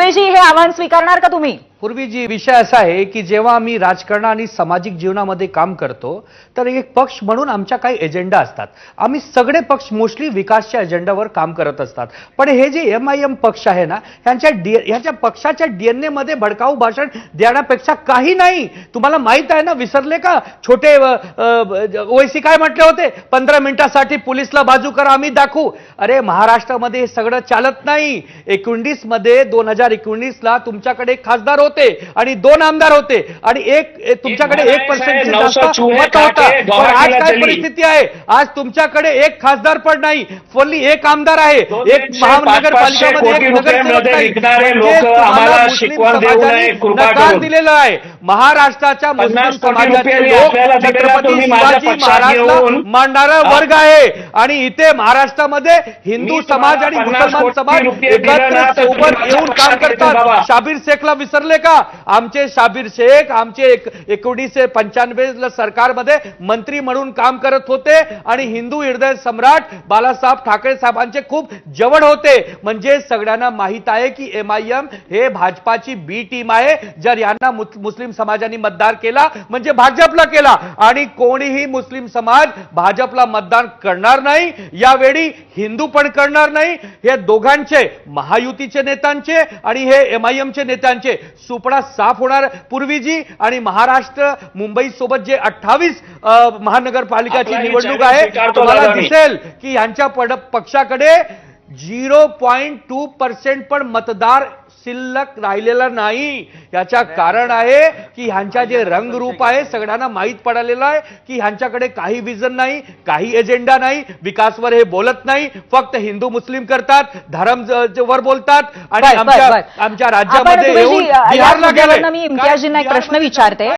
पूर्वेजी हे आव्हान स्वीकारणार का तुम्ही? पूर्वीजी विषय असा आहे की जेव्हा आम्ही राजकारण आणि सामाजिक जीवनामध्ये काम करतो तर एक पक्ष म्हणून आमच्या काही एजेंडा असतात. आम्ही सगळे पक्ष मोस्टली विकासच्या एजेंडावर काम करत असतात. पण हे जे MIM पक्ष आहे ना, ह्यांच्या पक्षाच्या DNA मध्ये भडकाऊ भाषण देण्यापेक्षा काही नाही. तुम्हाला माहित आहे ना, विसरले का? छोटे ओवैसी काय म्हटले होते, 15 मिनिटासाठी पोलिसला बाजू करा आम्ही दाखवू. अरे महाराष्ट्रामध्ये हे सगळं चालत नाही. 19 मध्ये 2019ला तुमच्याकडे एक खासदार होते आणि 2 आमदार होते आणि तुमच्याकडे 1% मत होता. पण आज काय परिस्थिती आहे? आज तुमच्याकडे एक खासदार पण नाही, फुल्ली एक आमदार आहे, एक महानगरपालिकामध्ये एक नगरसेवक नकार दिलेला आहे. महाराष्ट्राच्या मुस्लिम समाजाचे लोक छत्रपती शिवाजी महाराजला मानणारा वर्ग आहे आणि इथे महाराष्ट्रामध्ये हिंदू समाज आणि मुसलमान समाज एकत्र सोबत येऊन काम करतात. शाबीर शेखला विसरले का? आमचे शाबीर शेख आमचे 1995 सरकारमध्ये मंत्री म्हणून काम करत होते आणि हिंदू हृदय सम्राट बाळासाहेब ठाकरे साहेबांचे खूप जवळ होते. म्हणजे सगळ्यांना माहित आहे की MIM हे भाजपाची बी टीम आहे. जर यांना मुस्लिम समाजाने मतदार केला म्हणजे भाजपला केला आणि कोणीही मुस्लिम समाज भाजपला मतदान करणार नाही. यावेळी हिंदू पण करणार नाही. हे दोघांचे, महायुतीचे नेत्यांचे आणि हे MIMचे नेत्यांचे सुपडा साफ होणार पूर्वीजी. आणि महाराष्ट्र मुंबई सोबत जे 28 महानगरपालिकाची निवडणूक आहे, तुम्हाला दिसेल की यांच्या पक्षाकडे 0.2% पण मतदार शिल्लक राहिलेला नाही. याच्या कारण आहे की ह्यांच्या जे रंगरूप आहे सगळ्यांना माहीत पडलेलं आहे की ह्यांच्याकडे काही विजन नाही, काही एजेंडा नाही. विकासवर हे बोलत नाही, फक्त हिंदू मुस्लिम करतात, धर्म वर बोलतात आणि आमच्या राज्यामध्ये येऊन बिहारला गेले. मी इम्तियाजींना एक प्रश्न विचारते.